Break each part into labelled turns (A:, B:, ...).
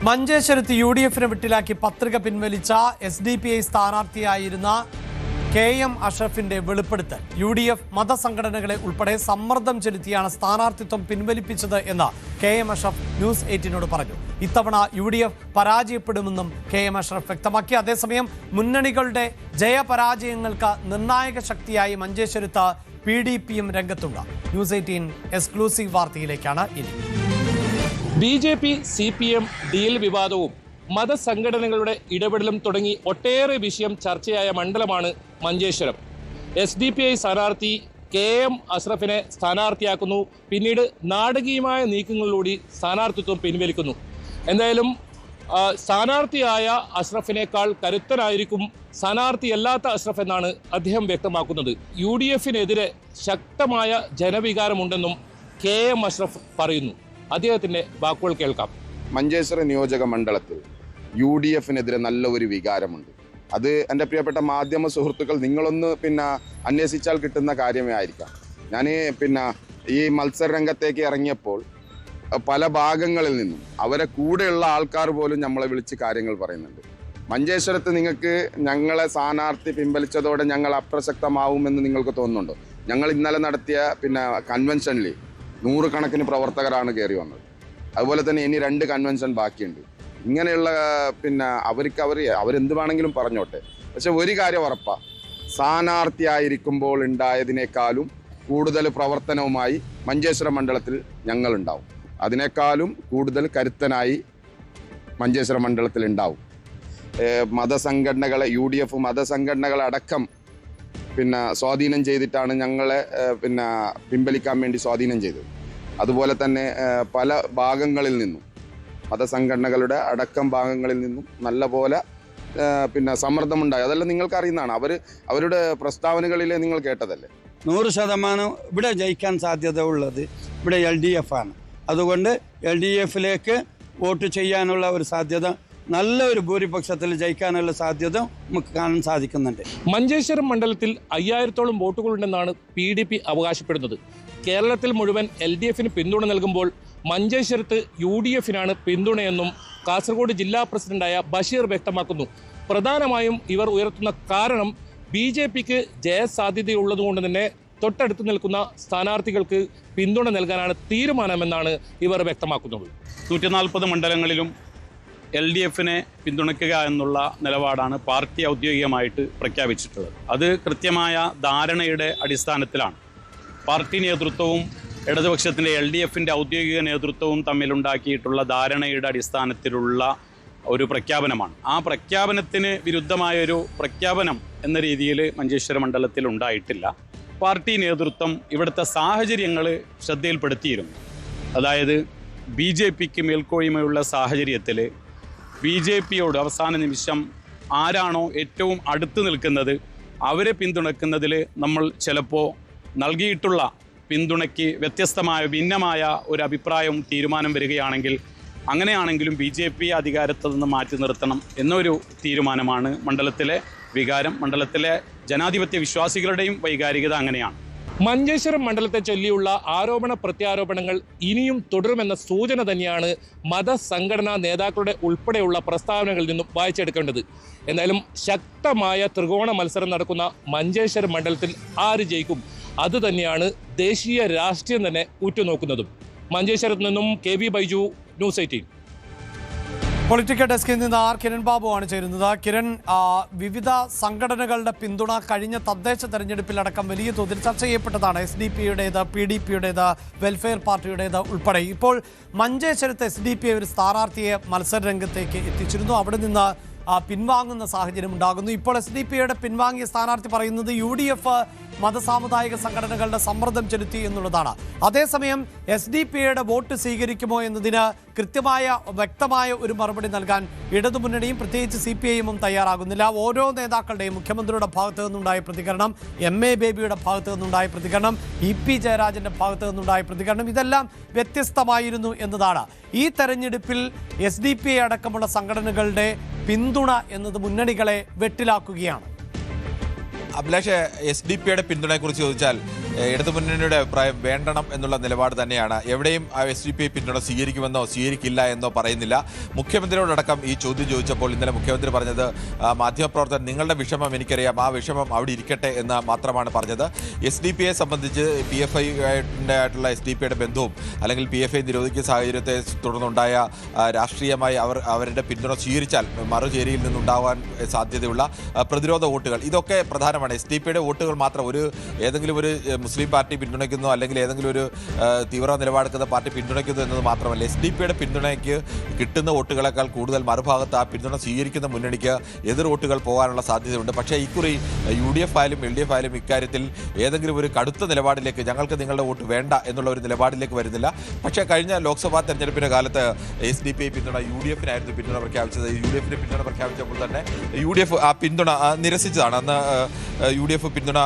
A: മഞ്ചേശ്വരത്ത് UDF-നെ വിട്ടിലാക്കി പത്രിക പിൻവലിച്ച SDPI സ്ഥാനാർത്ഥിയായിരുന്ന KM അഷ്റഫിന്റെ വെളിപ്പെടുത്തൽ. UDF മതസംഘടനകളെ ഉൾപ്പെടെ സമ്മർദ്ദം ചെലുത്തിയാണ് സ്ഥാനാർത്ഥിത്വം പിൻവലിപ്പിച്ചത് എന്ന് KM അഷ്റഫ് ന്യൂസ് 18നോട് പറഞ്ഞു. ഇത്തവണ UDF പരാജയപ്പെടുമെന്നും KM അഷ്റഫ് വ്യക്തമാക്കി. അതേസമയം മുന്നണികളുടെ ജയപരാജയങ്ങൾക്ക് നിർണായക ശക്തിയായി മഞ്ചേശ്വരത്ത് PDPയും രംഗത്തുണ്ട്. ന്യൂസ് 18 എക്സ്ക്ലൂസീവ് വാർത്തയിലേക്കാണ് ഇനി.
B: BJP CPM ഡീൽ വിവാദവും മതസംഘടനകളുടെ ഇടപെടലും തുടങ്ങി ഒട്ടേറെ വിഷയം ചർച്ചയായ മണ്ഡലമാണ് മഞ്ചേശ്വരം. SDPI സ്ഥാനാർത്ഥി KM അഷ്റഫിനെ സ്ഥാനാർത്ഥിയാക്കുന്നു. പിന്നീട് നാടകീയമായ നീക്കങ്ങളിലൂടെ സ്ഥാനാർത്ഥിത്വം പിൻവലിക്കുന്നു. എന്തായാലും സ്ഥാനാർത്ഥിയായ അഷ്റഫിനേക്കാൾ കരുത്തനായിരിക്കും സ്ഥാനാർത്ഥിയല്ലാത്ത അഷ്റഫ് എന്നാണ് അദ്ദേഹം വ്യക്തമാക്കുന്നത്. UDF-നെതിരെ ശക്തമായ ജനവികാരമുണ്ടെന്നും KM അഷ്റഫ് പറയുന്നു. അദ്ദേഹത്തിന്റെ വാക്കുകൾ കേൾക്കാം.
C: മഞ്ചേശ്വരം നിയോജക മണ്ഡലത്തിൽ UDF-നെതിരെ നല്ല ഒരു വികാരമുണ്ട്. അത് എൻ്റെ പ്രിയപ്പെട്ട മാധ്യമ സുഹൃത്തുക്കൾ നിങ്ങളൊന്ന് അന്വേഷിച്ചാൽ കിട്ടുന്ന കാര്യമേ ആയിരിക്കാം. ഞാൻ ഈ മത്സര രംഗത്തേക്ക് ഇറങ്ങിയപ്പോൾ പല ഭാഗങ്ങളിൽ നിന്നും അവരെ കൂടെയുള്ള ആൾക്കാർ പോലും നമ്മളെ വിളിച്ച് കാര്യങ്ങൾ പറയുന്നുണ്ട്. മഞ്ചേശ്വരത്ത് നിങ്ങൾക്ക് ഞങ്ങളെ സ്ഥാനാർത്ഥി പിൻവലിച്ചതോടെ ഞങ്ങൾ അപ്രസക്തമാവുമെന്ന് നിങ്ങൾക്ക് തോന്നുന്നുണ്ടോ? ഞങ്ങൾ ഇന്നലെ നടത്തിയ കൺവെൻഷനിൽ 100 കണക്കിന് പ്രവർത്തകരാണ് കയറി വന്നത്. അതുപോലെ തന്നെ ഇനി 2 കൺവെൻഷൻ ബാക്കിയുണ്ട്. ഇങ്ങനെയുള്ള അവരെന്ത് വേണമെങ്കിലും പറഞ്ഞോട്ടെ. പക്ഷെ ഒരു കാര്യം ഉറപ്പാണ്, സ്ഥാനാർത്ഥിയായിരിക്കുമ്പോൾ ഉണ്ടായതിനേക്കാളും കൂടുതൽ പ്രവർത്തനവുമായി മഞ്ചേശ്വരം മണ്ഡലത്തിൽ ഞങ്ങളുണ്ടാവും. അതിനേക്കാളും കൂടുതൽ കരുത്തനായി മഞ്ചേശ്വരം മണ്ഡലത്തിൽ ഉണ്ടാവും. മതസംഘടനകളെ UDF മതസംഘടനകളടക്കം സ്വാധീനം ചെയ്തിട്ടാണ് ഞങ്ങളെ പിൻവലിക്കാൻ വേണ്ടി സ്വാധീനം ചെയ്തത്. അതുപോലെ തന്നെ പല ഭാഗങ്ങളിൽ നിന്നും മതസംഘടനകളുടെ അടക്കം ഭാഗങ്ങളിൽ നിന്നും നല്ല പോലെ സമ്മർദ്ദമുണ്ടായി. അതെല്ലാം നിങ്ങൾക്ക് അറിയുന്നതാണ്. അവരുടെ പ്രസ്താവനകളിലെ നിങ്ങൾ കേട്ടതല്ലേ.
D: 100% ഇവിടെ ജയിക്കാൻ സാധ്യത ഉള്ളത് ഇവിടെ LDF ആണ്. അതുകൊണ്ട് LDF-ലേക്ക് വോട്ട് ചെയ്യാനുള്ള ഒരു സാധ്യത, നല്ലൊരു ഭൂരിപക്ഷത്തിൽ ജയിക്കാനുള്ള സാധ്യത നമുക്ക് കാണാൻ സാധിക്കുന്നുണ്ട്.
B: മഞ്ചേശ്വരം മണ്ഡലത്തിൽ 5000-ഓളം വോട്ടുകളുണ്ടെന്നാണ് PDP അവകാശപ്പെടുന്നത്. കേരളത്തിൽ മുഴുവൻ LDF-ന് പിന്തുണ നൽകുമ്പോൾ മഞ്ചേശ്വരത്ത് UDF-നാണ് പിന്തുണയെന്നും കാസർഗോഡ് ജില്ലാ പ്രസിഡന്റായ ബഷീർ വ്യക്തമാക്കുന്നു. പ്രധാനമായും ഇവർ ഉയർത്തുന്ന കാരണം BJPക്ക് ജയസാധ്യതയുള്ളതുകൊണ്ട് തന്നെ തൊട്ടടുത്ത് നിൽക്കുന്ന സ്ഥാനാർത്ഥികൾക്ക് പിന്തുണ നൽകാനാണ് തീരുമാനമെന്നാണ് ഇവർ വ്യക്തമാക്കുന്നത്.
E: 140 മണ്ഡലങ്ങളിലും LDF-നെ പിന്തുണയ്ക്കുക എന്നുള്ള നിലപാടാണ് പാർട്ടി ഔദ്യോഗികമായിട്ട് പ്രഖ്യാപിച്ചിട്ടുള്ളത്. അത് കൃത്യമായ ധാരണയുടെ അടിസ്ഥാനത്തിലാണ്. പാർട്ടി നേതൃത്വവും ഇടതുപക്ഷത്തിൻ്റെ LDF-ൻ്റെ ഔദ്യോഗിക നേതൃത്വവും തമ്മിലുണ്ടാക്കിയിട്ടുള്ള ധാരണയുടെ അടിസ്ഥാനത്തിലുള്ള ഒരു പ്രഖ്യാപനമാണ്. ആ പ്രഖ്യാപനത്തിന് വിരുദ്ധമായൊരു പ്രഖ്യാപനം എന്ന രീതിയിൽ മഞ്ചേശ്വരം മണ്ഡലത്തിൽ ഉണ്ടായിട്ടില്ല. പാർട്ടി നേതൃത്വം ഇവിടുത്തെ സാഹചര്യങ്ങൾ ശ്രദ്ധയിൽപ്പെടുത്തിയിരുന്നു. അതായത് BJPക്ക് മേൽക്കോയ്മയുള്ള സാഹചര്യത്തിൽ BJPയോട് അവസാന നിമിഷം ആരാണോ ഏറ്റവും അടുത്ത് നിൽക്കുന്നത് അവരെ പിന്തുണയ്ക്കുന്നതിൽ നമ്മൾ ചിലപ്പോൾ നൽകിയിട്ടുള്ള പിന്തുണയ്ക്ക് വ്യത്യസ്തമായ ഭിന്നമായ ഒരു അഭിപ്രായവും തീരുമാനം വരികയാണെങ്കിൽ അങ്ങനെയാണെങ്കിലും BJP അധികാരത്തിൽ നിന്ന് മാറ്റി നിർത്തണം എന്നൊരു തീരുമാനമാണ് മണ്ഡലത്തിലെ വികാരം. മണ്ഡലത്തിലെ ജനാധിപത്യ വിശ്വാസികളുടെയും വൈകാരികത അങ്ങനെയാണ്.
B: മഞ്ചേശ്വരം മണ്ഡലത്തെ ചൊല്ലിയുള്ള ആരോപണ പ്രത്യാരോപണങ്ങൾ ഇനിയും തുടരുമെന്ന സൂചന തന്നെയാണ് മതസംഘടനാ നേതാക്കളുടെ ഉൾപ്പെടെയുള്ള പ്രസ്താവനകളിൽ നിന്നും വായിച്ചെടുക്കേണ്ടത്. എന്തായാലും ശക്തമായ ത്രികോണ മത്സരം നടക്കുന്ന മഞ്ചേശ്വരം മണ്ഡലത്തിൽ ആര് ജയിക്കും അത് തന്നെയാണ് ദേശീയ രാഷ്ട്രീയം തന്നെ ഉറ്റുനോക്കുന്നതും. മഞ്ചേശ്വരത്ത് നിന്നും KB ബൈജു, ന്യൂസ് 18.
A: പൊളിറ്റിക്കൽ ഡെസ്കിൽ നിന്ന് കിരൺ ബാബു ആണ് ചേരുന്നത്. കിരൺ, വിവിധ സംഘടനകളുടെ പിന്തുണ കഴിഞ്ഞ തദ്ദേശ തെരഞ്ഞെടുപ്പിലടക്കം വലിയ തോതിൽ ചർച്ച ചെയ്യപ്പെട്ടതാണ്. SDPയുടേത്, PDPയുടേത്, വെൽഫെയർ പാർട്ടിയുടേത് ഉൾപ്പെടെ. ഇപ്പോൾ മഞ്ചേശ്വരത്ത് SDPI ഒരു സ്ഥാനാർത്ഥിയെ മത്സര രംഗത്തേക്ക് എത്തിച്ചിരുന്നു. അവിടെ നിന്ന് പിൻവാങ്ങുന്ന സാഹചര്യം ഉണ്ടാകുന്നു. ഇപ്പോൾ SDPയുടെ പിൻവാങ്ങിയ സ്ഥാനാർത്ഥി പറയുന്നത് UDF മതസാമുദായിക സംഘടനകളുടെ സമ്മർദ്ദം ചെലുത്തി എന്നുള്ളതാണ്. അതേസമയം SDPയുടെ വോട്ട് സ്വീകരിക്കുമോ എന്നതിന് വ്യക്തമായ ഒരു മറുപടി നൽകാൻ ഇടതുമുന്നണിയും പ്രത്യേകിച്ച് CPIയും തയ്യാറാകുന്നില്ല. ഓരോ നേതാക്കളുടെയും, മുഖ്യമന്ത്രിയുടെ ഭാഗത്തു നിന്നുണ്ടായ പ്രതികരണം, MA ബേബിയുടെ ഭാഗത്തു നിന്നുണ്ടായ പ്രതികരണം, EP ജയരാജന്റെ ഭാഗത്തു നിന്നുണ്ടായ പ്രതികരണം, ഇതെല്ലാം വ്യത്യസ്തമായിരുന്നു എന്നതാണ്. ഈ തെരഞ്ഞെടുപ്പിൽ SDPI അടക്കമുള്ള സംഘടനകളുടെ പിന്തുണ എന്നത് മുന്നണികളെ വെട്ടിലാക്കുകയാണ്.
F: അഭിലാഷ്, SDPയുടെ പിന്തുണയെക്കുറിച്ച് ചോദിച്ചാൽ ഇടതുമുന്നണിയുടെ അഭിപ്രായം വേണ്ടണം എന്നുള്ള നിലപാട് തന്നെയാണ്. എവിടെയും SDP പിന്തുണ സ്വീകരിക്കുമെന്നോ സ്വീകരിക്കില്ല എന്നോ പറയുന്നില്ല. മുഖ്യമന്ത്രിയോടടക്കം ഈ ചോദ്യം ചോദിച്ചപ്പോൾ ഇന്നലെ മുഖ്യമന്ത്രി പറഞ്ഞത്, മാധ്യമപ്രവർത്തകർ നിങ്ങളുടെ വിഷമം എനിക്കറിയാം, ആ വിഷമം അവിടെ ഇരിക്കട്ടെ എന്ന് മാത്രമാണ് പറഞ്ഞത്. SDP സംബന്ധിച്ച് PFI ആയിട്ടുള്ള SDP ബന്ധവും അല്ലെങ്കിൽ PFI നിരോധിക്കുന്ന സാഹചര്യത്തെ തുടർന്നുണ്ടായ രാഷ്ട്രീയമായി അവരുടെ പിന്തുണ സ്വീകരിച്ചാൽ മറുചേരിയിൽ നിന്നുണ്ടാകാൻ സാധ്യതയുള്ള പ്രതിരോധ വോട്ടുകൾ, ഇതൊക്കെ പ്രധാനമാണ്. SDP വോട്ടുകൾ മാത്രം ഏതെങ്കിലും ഒരു മുസ്ലിം പാർട്ടി പിന്തുണയ്ക്കുന്നു അല്ലെങ്കിൽ ഏതെങ്കിലും ഒരു തീവ്ര നിലപാടെടുക്കുന്ന പാർട്ടി പിന്തുണയ്ക്കുന്നു എന്നത് മാത്രമല്ല, SDP പിന്തുണയ്ക്ക് കിട്ടുന്ന വോട്ടുകളെക്കാൾ കൂടുതൽ മറുഭാഗത്ത് ആ പിന്തുണ സ്വീകരിക്കുന്ന മുന്നണിക്ക് എതിർ വോട്ടുകൾ പോകാനുള്ള സാധ്യതയുണ്ട്. പക്ഷേ ഇക്കുറി UDF ആയാലും LDF ആയാലും ഇക്കാര്യത്തിൽ ഏതെങ്കിലും ഒരു കടുത്ത നിലപാടിലേക്ക്, ഞങ്ങൾക്ക് നിങ്ങളുടെ വോട്ട് വേണ്ട എന്നുള്ള ഒരു നിലപാടിലേക്ക് വരുന്നില്ല. പക്ഷേ കഴിഞ്ഞ ലോക്സഭാ തെരഞ്ഞെടുപ്പിന്റെ കാലത്ത് SDP പിന്തുണ UDF-നായിരുന്നു പിന്തുണ പ്രഖ്യാപിച്ചത്. UDF-ന് പിന്തുണ പ്രഖ്യാപിച്ചപ്പോൾ തന്നെ UDF ആ പിന്തുണ നിരസിച്ചതാണ്. അന്ന് UDF പിന്തുണ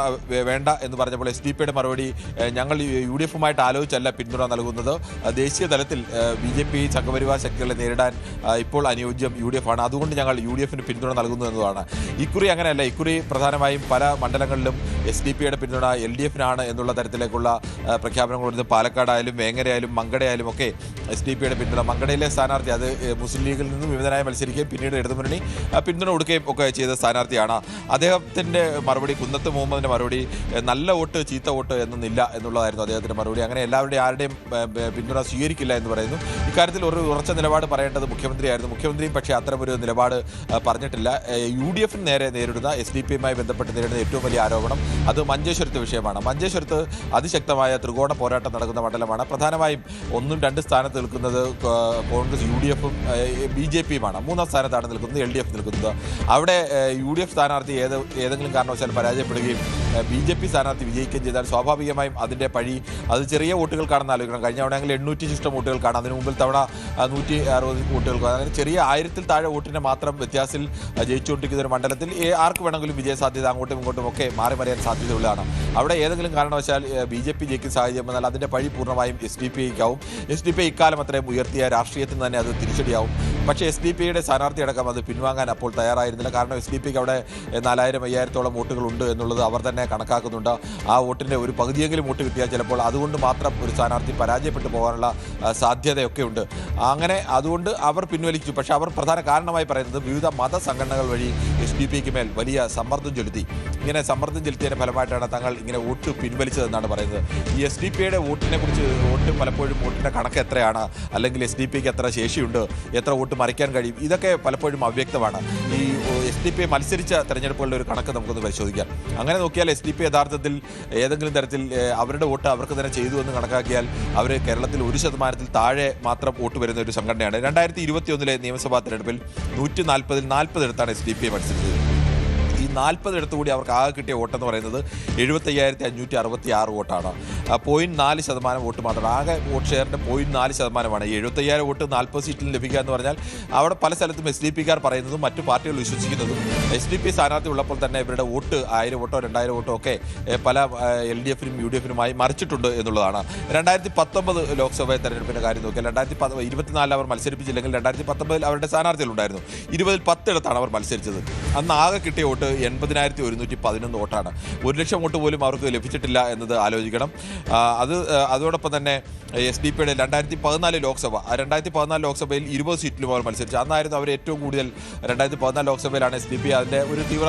F: വേണ്ട എന്ന് പറഞ്ഞപ്പോൾ SDP മറുപടി, ഞങ്ങൾ UDF-ഉമായിട്ട് ആലോചിച്ചല്ല പിന്തുണ നൽകുന്നത്, ദേശീയ തലത്തിൽ BJP സംഘപരിവാർ ശക്തികളെ നേരിടാൻ ഇപ്പോൾ അനുയോജ്യം UDF ആണ്, അതുകൊണ്ട് ഞങ്ങൾ UDF-ന് പിന്തുണ നൽകുന്നു എന്നതാണ്. ഇക്കുറി അങ്ങനെയല്ല. ഇക്കുറി പ്രധാനമായും പല മണ്ഡലങ്ങളിലും SDP പിന്തുണ LDF-നാണ് എന്നുള്ള തരത്തിലേക്കുള്ള പ്രഖ്യാപനങ്ങൾ വരുന്നത്. പാലക്കാടായാലും വേങ്ങരയായാലും മങ്കടയായാലും ഒക്കെ SDP പിന്തുണ. മങ്കടയിലെ സ്ഥാനാർത്ഥി അത് മുസ്ലിം ലീഗിൽ നിന്നും വിമതനായി മത്സരിക്കുകയും പിന്നീട് ഇടതുമുന്നണി പിന്തുണ കൊടുക്കുകയും ഒക്കെ ചെയ്ത സ്ഥാനാർത്ഥിയാണ്. അദ്ദേഹത്തിൻ്റെ മറുപടി, കുന്നത്ത് മുഹമ്മദിൻ്റെ മറുപടി, നല്ല വോട്ട് ചീത്ത വോട്ട് എന്നൊന്നില്ല എന്നുള്ളതായിരുന്നു അദ്ദേഹത്തിൻ്റെ മറുപടി. അങ്ങനെ എല്ലാവരുടെയും ആരുടെയും പിന്തുണ സ്വീകരിക്കില്ല എന്ന് പറയുന്നു. ഇക്കാര്യത്തിൽ ഒരു ഉറച്ച നിലപാട് പറയേണ്ടത് മുഖ്യമന്ത്രിയായിരുന്നു. മുഖ്യമന്ത്രിയും പക്ഷേ അത്തരമൊരു നിലപാട് പറഞ്ഞിട്ടില്ല. UDF-ന് നേരെ നേരിടുന്ന SDP-യുമായി ബന്ധപ്പെട്ട് നേരിടുന്ന ഏറ്റവും വലിയ ആരോപണം അത് മഞ്ചേശ്വരത്ത് വിഷയമാണ്. മഞ്ചേശ്വരത്ത് അതിശക്തമായ ത്രികോണ പോരാട്ടം നടക്കുന്ന മണ്ഡലമാണ്. പ്രധാനമായും 1-2 സ്ഥാനത്ത് നിൽക്കുന്നത് കോൺഗ്രസ്, UDF-ഉം BJP-യുമാണ്. 3-ാം സ്ഥാനത്താണ് നിൽക്കുന്നത് LDF നിൽക്കുന്നത്. അവിടെ UDF സ്ഥാനാർത്ഥി ഏതെങ്കിലും കാരണവശാൽ പരാജയപ്പെടുകയും BJP സ്ഥാനാർത്ഥി വിജയിക്കുകയും ചെയ്താൽ സ്വാഭാവികമായും അതിൻ്റെ പഴി അത് ചെറിയ വോട്ടുകൾക്കാണെന്ന് ആലോചിക്കണം. കഴിഞ്ഞ തവണയെങ്കിൽ 800 ശിഷ്ടം വോട്ടുകൾക്കാണ്, അതിന് മുമ്പിൽ തവണ 160 വോട്ടുകൾക്ക്. അങ്ങനെ ചെറിയ 1000-ൽ താഴെ വോട്ടിനെ മാത്രം വ്യത്യാസത്തിൽ ജയിച്ചുകൊണ്ടിരിക്കുന്ന ഒരു മണ്ഡലത്തിൽ ആർക്ക് വേണമെങ്കിലും വിജയസാധ്യത അങ്ങോട്ടും ഇങ്ങോട്ടും ഒക്കെ മാറി മറിയാൻ സാധ്യതയുള്ളതാണ്. അവിടെ ഏതെങ്കിലും കാരണവശാൽ BJP ജയിക്കുന്ന സാഹചര്യം വന്നാൽ അതിൻ്റെ പഴി പൂർണ്ണമായും SDP-ക്കാവും. SDP ഇക്കാലം അത്രയും ഉയർത്തിയ രാഷ്ട്രീയത്തിന് തന്നെ അത് തിരിച്ചടിയാവും. പക്ഷേ SDP-യുടെ സ്ഥാനാർത്ഥി അടക്കം അത് പിൻവാങ്ങാൻ അപ്പോൾ തയ്യാറായിരുന്നില്ല. കാരണം SDP-ക്ക് അവിടെ 4000-5000-ഓളം വോട്ടുകളുണ്ട് എന്നുള്ളത് അവർ തന്നെ കണക്കാക്കുന്നുണ്ട്. ആ വോട്ടിൻ്റെ ഒരു പകുതിയെങ്കിലും വോട്ട് കിട്ടിയാൽ ചിലപ്പോൾ അതുകൊണ്ട് മാത്രം ഒരു സ്ഥാനാർത്ഥി പരാജയപ്പെട്ടു പോകാനുള്ള സാധ്യതയൊക്കെ ഉണ്ട്. അങ്ങനെ അതുകൊണ്ട് അവർ പിൻവലിച്ചു. പക്ഷേ അവർ പ്രധാന കാരണമായി പറയുന്നത് വിവിധ മതസംഘടനകൾ വഴി SDP-ക്ക് മേൽ വലിയ സമ്മർദ്ദം ചെലുത്തി. ഇങ്ങനെ സമ്മർദ്ദം ചെലുത്തിയതിൻ്റെ ഫലമായിട്ടാണ് തങ്ങൾ ഇങ്ങനെ വോട്ട് പിൻവലിച്ചതെന്നാണ് പറയുന്നത്. ഈ SDP-യുടെ വോട്ടിനെ കുറിച്ച് പലപ്പോഴും വോട്ടിൻ്റെ കണക്ക് എത്രയാണ്, അല്ലെങ്കിൽ SDP-ക്ക് എത്ര ശേഷിയുണ്ട്, എത്ര വോട്ട് മറിക്കാൻ കഴിയും, ഇതൊക്കെ പലപ്പോഴും അവ്യക്തമാണ്. ഈ SDP മത്സരിച്ച തെരഞ്ഞെടുപ്പുകളുടെ ഒരു കണക്ക് നമുക്കൊന്ന് പരിശോധിക്കാം. അങ്ങനെ നോക്കിയാൽ SDP യഥാർത്ഥത്തിൽ ഏതെങ്കിലും തരത്തിൽ അവരുടെ വോട്ട് അവർക്ക് തന്നെ ചെയ്തു എന്ന് കണക്കാക്കിയാൽ അവർ കേരളത്തിൽ 1% താഴെ മാത്രം വോട്ട് വരുന്ന ഒരു സംഘടനയാണ്. 2021 നിയമസഭാ തെരഞ്ഞെടുപ്പിൽ 140-ൽ 40 ഇടത്താണ് SDP മത്സരിച്ചത്. ഈ 40 ഇടത്തു കൂടി അവർക്ക് ആകെ കിട്ടിയ വോട്ടെന്ന് പറയുന്നത് 75,566 വോട്ടാണ്. 0.4% വോട്ട് മാത്രമാണ്. ആകെ വോട്ട് ഷെയറിൻ്റെ 0.4%. ഈ 75,000 വോട്ട് 40 സീറ്റിൽ ലഭിക്കുക എന്ന് പറഞ്ഞാൽ അവിടെ പല സ്ഥലത്തും SDP-ക്കാർ പറയുന്നതും മറ്റു പാർട്ടികൾ വിശ്വസിക്കുന്നതും SDP സ്ഥാനാർത്ഥി ഉള്ളപ്പോൾ തന്നെ ഇവരുടെ വോട്ട് 1000 വോട്ടോ 2000 വോട്ടോ ഒക്കെ പല LDF-നും UDF-നുമായി മറിച്ചിട്ടുണ്ട് എന്നുള്ളതാണ്. 2019 ലോക്സഭാ തെരഞ്ഞെടുപ്പിൻ്റെ കാര്യം നോക്കിയാൽ 2024 അവർ മത്സരിപ്പിച്ചില്ലെങ്കിൽ 2019 അവരുടെ സ്ഥാനാർത്ഥികളുണ്ടായിരുന്നു. 20-ൽ 10 ഇടത്താണ് അവർ മത്സരിച്ചത്. അന്ന് ആകെ കിട്ടിയ വോട്ട് 80,111 വോട്ടാണ്. 1 ലക്ഷം വോട്ട് പോലും അവർക്ക് ലഭിച്ചിട്ടില്ല എന്നത് ആലോചിക്കണം. അതോടൊപ്പം തന്നെ SDP-യുടെ 2014 ലോക്സഭ, 2014 ലോക്സഭയിൽ 20 സീറ്റിലും അവർ മത്സരിച്ചു. അന്നായിരുന്നു അവർ ഏറ്റവും കൂടുതൽ 2014 ലോക്സഭയിലാണ് SDP അതിൻ്റെ ഒരു തീവ്ര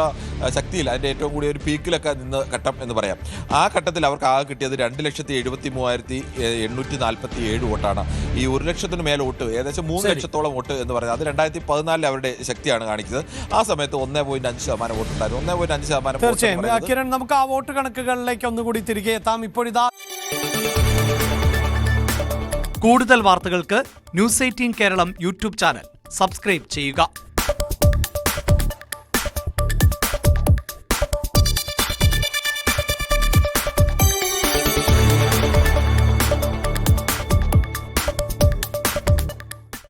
F: ശക്തിയിൽ അതിൻ്റെ ഏറ്റവും കൂടിയ ഒരു പീക്കിലൊക്കെ നിന്ന് ഘട്ടം എന്ന് പറയാം. ആ ഘട്ടത്തിൽ അവർക്ക് ആകെ കിട്ടിയത് 2,73,847 വോട്ടാണ്. ഈ 1 ലക്ഷത്തിന് മേൽ വോട്ട്, ഏകദേശം 3 ലക്ഷത്തോളം വോട്ട് എന്ന് പറയുന്നത് അത് 2014 അവരുടെ ശക്തിയാണ് കാണിക്കുന്നത്. ആ സമയത്ത് 1.5% വോട്ടുണ്ടായിരുന്നു. 1.5%.
A: തീർച്ചയായും കിരൺ, നമുക്ക് ആ വോട്ട് കണക്കുകളിലേക്ക് ഒന്നുകൂടി തിരികെ എത്താം. ഇപ്പോഴിതാ കൂടുതൽ വാർത്തകൾക്ക് News 18 Keralam YouTube channel subscribe ചെയ്യുക.